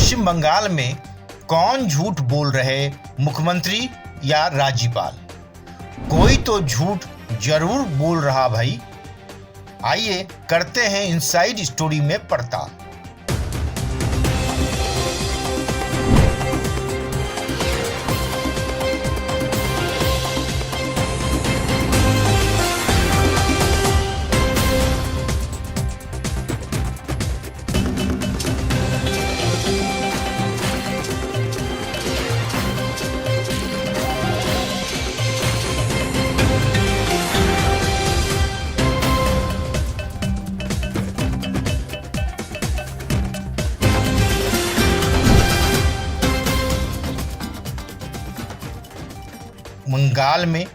पश्चिम बंगाल में कौन झूठ बोल रहे, मुख्यमंत्री या राज्यपाल? कोई तो झूठ जरूर बोल रहा भाई। आइए करते हैं इनसाइड स्टोरी में पड़ताल। बंगाल में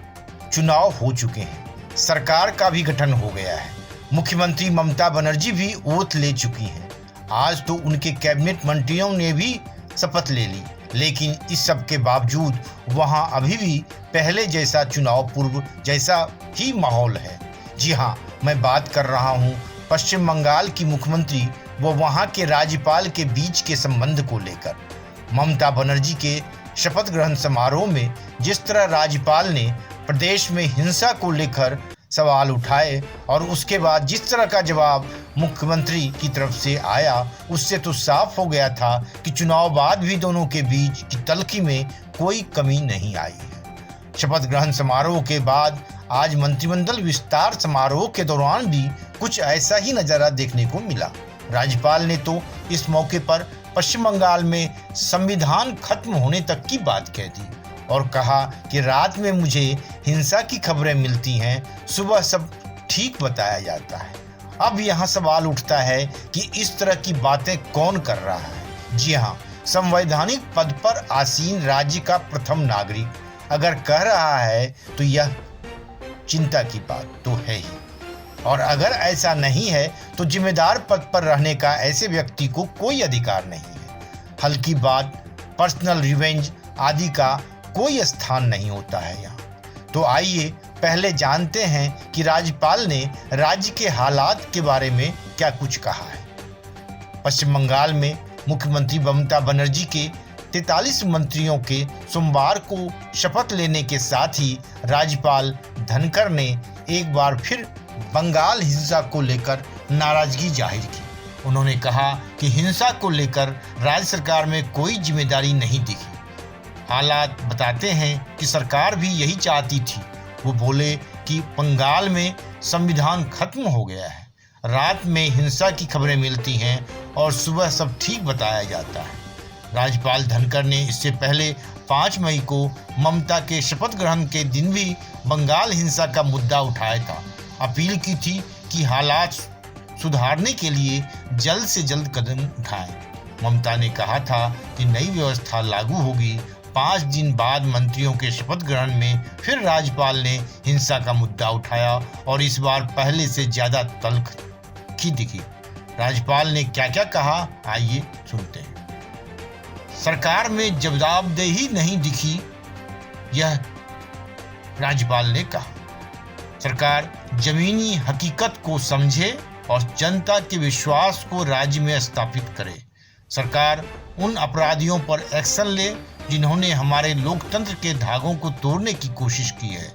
चुनाव हो चुके हैं, सरकार का भी गठन हो गया है। मुख्यमंत्री ममता बनर्जी भी ओथ ले चुकी हैं। आज तो उनके कैबिनेट मंत्रियों ने भी शपथ ले ली, लेकिन इस सब के बावजूद वहां अभी भी पहले जैसा चुनाव पूर्व जैसा ही माहौल है। जी हाँ, मैं बात कर रहा हूँ पश्चिम बंगाल की मुख्यमंत्री व वहां के राज्यपाल के बीच के संबंध को लेकर। ममता बनर्जी के शपथ ग्रहण समारोह में जिस तरह राज्यपाल ने प्रदेश में हिंसा को लेकर सवाल उठाए और उसके बाद जिस तरह का जवाब मुख्यमंत्री की तरफ से आया, उससे तो साफ हो गया था कि चुनाव बाद भी दोनों के बीच की तल्खी में कोई कमी नहीं आई है। शपथ ग्रहण समारोह के बाद आज मंत्रिमंडल विस्तार समारोह के दौरान भी कुछ ऐसा ही नजारा देखने को मिला। राज्यपाल ने तो इस मौके पर पश्चिम बंगाल में संविधान खत्म होने तक की बात कह दी और कहा कि रात में मुझे हिंसा की खबरें मिलती हैं, सुबह सब ठीक बताया जाता है। अब यहाँ सवाल उठता है कि इस तरह की बातें कौन कर रहा है? जी हाँ, संवैधानिक पद पर आसीन राज्य का प्रथम नागरिक अगर कह रहा है तो यह चिंता की बात तो है ही। और अगर ऐसा नहीं है तो जिम्मेदार पद पर रहने का ऐसे व्यक्ति को कोई अधिकार नहीं है। हल्की बात, पर्सनल रिवेंज आदि का कोई स्थान नहीं होता है यहाँ। तो आइए पहले जानते हैं कि राज्यपाल ने राज्य के हालात के बारे में क्या कुछ कहा है। पश्चिम बंगाल में मुख्यमंत्री ममता बनर्जी के 43 मंत्रियों के सोमवार को शपथ लेने के साथ ही राज्यपाल धनखड़ ने एक बार फिर बंगाल हिंसा को लेकर नाराजगी जाहिर की। उन्होंने कहा कि हिंसा को लेकर राज्य सरकार में कोई जिम्मेदारी नहीं दिखी। हालात बताते हैं कि सरकार भी यही चाहती थी। वो बोले कि बंगाल में संविधान खत्म हो गया है, रात में हिंसा की खबरें मिलती हैं और सुबह सब ठीक बताया जाता है। राज्यपाल धनखड़ ने इससे पहले 5 मई को ममता के शपथ ग्रहण के दिन भी बंगाल हिंसा का मुद्दा उठाया था। अपील की थी कि हालात सुधारने के लिए जल्द से जल्द कदम उठाएं। ममता ने कहा था कि नई व्यवस्था लागू होगी। 5 दिन बाद मंत्रियों के शपथ ग्रहण में फिर राज्यपाल ने हिंसा का मुद्दा उठाया और इस बार पहले से ज्यादा तल्खी दिखी। राज्यपाल ने क्या क्या कहा, आइए सुनते हैं। सरकार में जवाबदेही नहीं दिखी, यह राज्यपाल ने कहा। सरकार जमीनी हकीकत को समझे और जनता के विश्वास को राज्य में स्थापित करे। सरकार उन अपराधियों पर एक्शन ले जिन्होंने हमारे लोकतंत्र के धागों को तोड़ने की कोशिश की है।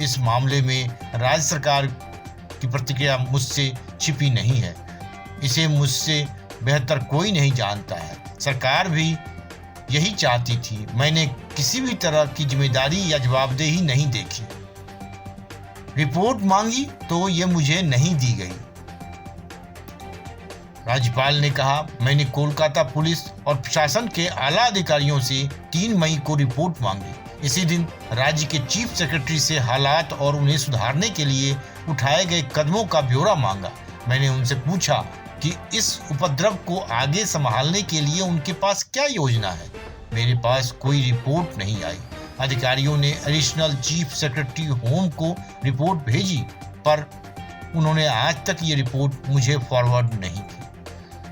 इस मामले में राज्य सरकार की प्रतिक्रिया मुझसे छिपी नहीं है। इसे मुझसे बेहतर कोई नहीं जानता है। सरकार भी यही चाहती थी। मैंने किसी भी तरह की जिम्मेदारी या जवाबदेही नहीं देखी। रिपोर्ट मांगी तो ये मुझे नहीं दी गई। राज्यपाल ने कहा, मैंने कोलकाता पुलिस और प्रशासन के आला अधिकारियों से 3 मई को रिपोर्ट मांगी। इसी दिन राज्य के चीफ सेक्रेटरी से हालात और उन्हें सुधारने के लिए उठाए गए कदमों का ब्यौरा मांगा। मैंने उनसे पूछा कि इस उपद्रव को आगे संभालने के लिए उनके पास क्या योजना है। मेरे पास कोई रिपोर्ट नहीं आई। अधिकारियों ने एडिशनल चीफ सेक्रेटरी होम को रिपोर्ट भेजी, पर उन्होंने आज तक ये रिपोर्ट मुझे फॉरवर्ड नहीं की।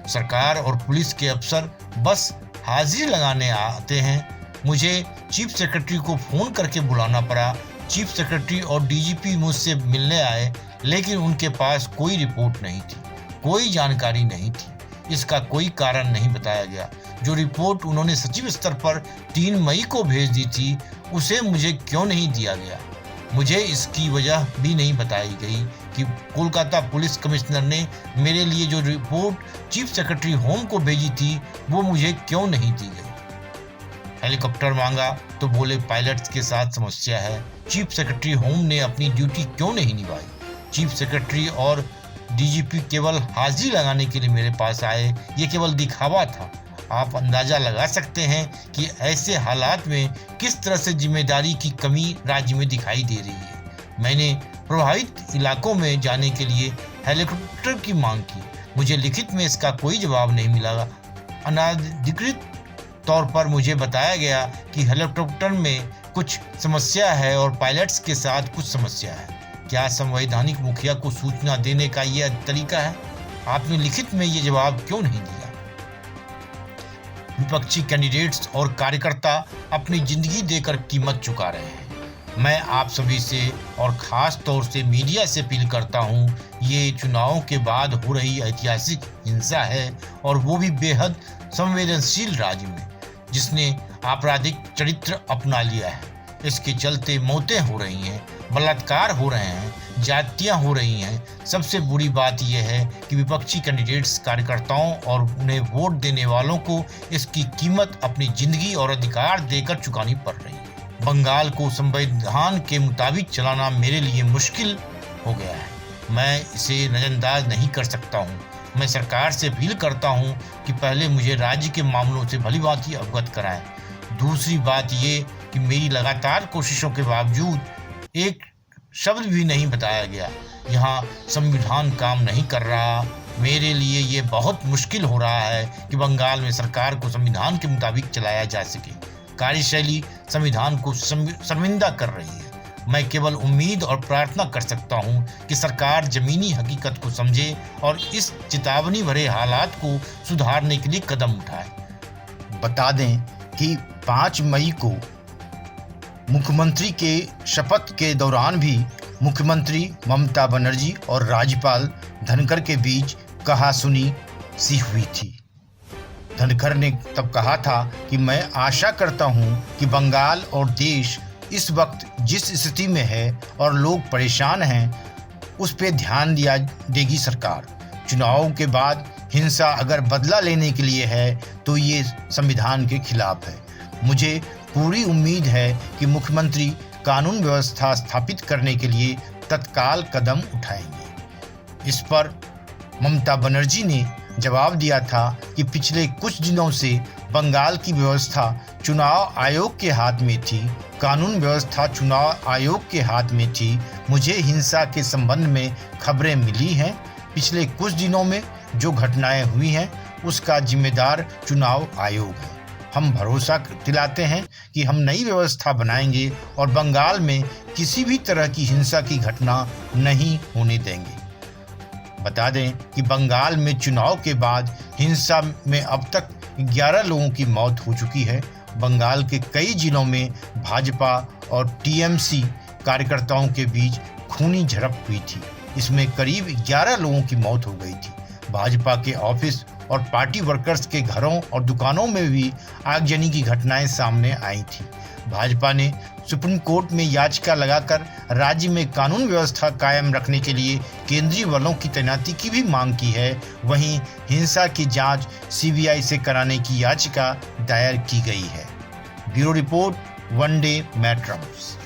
सरकार और पुलिस के अफसर बस हाजिरी लगाने आते हैं। मुझे चीफ सेक्रेटरी को फोन करके बुलाना पड़ा। चीफ सेक्रेटरी और डीजीपी मुझसे मिलने आए, लेकिन उनके पास कोई रिपोर्ट नहीं थी, कोई जानकारी नहीं थी। इसका कोई कारण नहीं बताया गया। जो रिपोर्ट उन्होंने सचिव स्तर पर 3 मई को भेज दी थी, उसे मुझे क्यों नहीं दिया गया? मुझे इसकी वजह भी नहीं बताई गई कि कोलकाता पुलिस कमिश्नर ने मेरे लिए जो रिपोर्ट चीफ सेक्रेटरी होम को भेजी थी, वो मुझे क्यों नहीं दी गई। हेलीकॉप्टर मांगा तो बोले पायलट्स के साथ समस्या है। चीफ सेक्रेटरी होम ने अपनी ड्यूटी क्यों नहीं निभाई? चीफ सेक्रेटरी और डीजीपी केवल हाजिरी लगाने के लिए मेरे पास आए, ये केवल दिखावा था। आप अंदाजा लगा सकते हैं कि ऐसे हालात में किस तरह से जिम्मेदारी की कमी राज्य में दिखाई दे रही है। मैंने प्रभावित इलाकों में जाने के लिए हेलीकॉप्टर की मांग की। मुझे लिखित में इसका कोई जवाब नहीं मिला। अनधिकृत तौर पर मुझे बताया गया कि हेलीकॉप्टर में कुछ समस्या है और पायलट्स के साथ कुछ समस्या है। क्या संवैधानिक मुखिया को सूचना देने का यह तरीका है? आपने लिखित में ये जवाब क्यों नहीं दिया? विपक्षी कैंडिडेट्स और कार्यकर्ता अपनी जिंदगी देकर कीमत चुका रहे हैं। मैं आप सभी से और खास तौर से मीडिया से अपील करता हूं, ये चुनावों के बाद हो रही ऐतिहासिक हिंसा है और वो भी बेहद संवेदनशील राज्य में, जिसने आपराधिक चरित्र अपना लिया है। इसके चलते मौतें हो रही हैं, बलात्कार हो रहे हैं, जातियां हो रही हैं। सबसे बुरी बात यह है कि विपक्षी कैंडिडेट्स, कार्यकर्ताओं और उन्हें वोट देने वालों को इसकी कीमत अपनी जिंदगी और अधिकार देकर चुकानी पड़ रही है। बंगाल को संविधान के मुताबिक चलाना मेरे लिए मुश्किल हो गया है। मैं इसे नजरअंदाज नहीं कर सकता हूँ। मैं सरकार से अपील करता हूँ कि पहले मुझे राज्य के मामलों से भलीभांति अवगत कराएं। दूसरी बात ये कि मेरी लगातार कोशिशों के बावजूद एक शब्द भी नहीं बताया गया। यहाँ संविधान काम नहीं कर रहा। मेरे लिए ये बहुत मुश्किल हो रहा है कि बंगाल में सरकार को संविधान के मुताबिक चलाया जा सके। कार्यशैली संविधान को शर्मिंदा कर रही है। मैं केवल उम्मीद और प्रार्थना कर सकता हूं कि सरकार जमीनी हकीकत को समझे और इस चेतावनी भरे हालात को सुधारने के लिए कदम उठाए। बता दें कि 5 मई को मुख्यमंत्री के शपथ के दौरान भी मुख्यमंत्री ममता बनर्जी और राज्यपाल धनखड़ के बीच कहासुनी सी हुई थी। धनखड़ ने तब कहा था कि मैं आशा करता हूं कि बंगाल और देश इस वक्त जिस स्थिति में है और लोग परेशान हैं, उस पे ध्यान दिया देगी सरकार। चुनावों के बाद हिंसा अगर बदला लेने के लिए है तो ये संविधान के खिलाफ है। मुझे पूरी उम्मीद है कि मुख्यमंत्री कानून व्यवस्था स्थापित करने के लिए तत्काल कदम उठाएंगे। इस पर ममता बनर्जी ने जवाब दिया था कि पिछले कुछ दिनों से बंगाल की व्यवस्था चुनाव आयोग के हाथ में थी, कानून व्यवस्था चुनाव आयोग के हाथ में थी। मुझे हिंसा के संबंध में खबरें मिली हैं। पिछले कुछ दिनों में जो घटनाएं हुई हैं उसका जिम्मेदार चुनाव आयोग है। हम भरोसा दिलाते हैं कि हम नई व्यवस्था बनाएंगे और बंगाल में किसी भी तरह की हिंसा की घटना नहीं होने देंगे। बता दें कि बंगाल में चुनाव के बाद हिंसा में अब तक 11 लोगों की मौत हो चुकी है। बंगाल के कई जिलों में भाजपा और टीएमसी कार्यकर्ताओं के बीच खूनी झड़प हुई थी। इसमें करीब 11 लोगों की मौत हो गई थी। भाजपा के ऑफिस और पार्टी वर्कर्स के घरों और दुकानों में भी आगजनी की घटनाएं सामने आई थी। भाजपा ने सुप्रीम कोर्ट में याचिका लगाकर राज्य में कानून व्यवस्था कायम रखने के लिए केंद्रीय बलों की तैनाती की भी मांग की है। वहीं हिंसा की जांच सीबीआई से कराने की याचिका दायर की गई है। ब्यूरो रिपोर्ट, वनडे मैट्रम्स।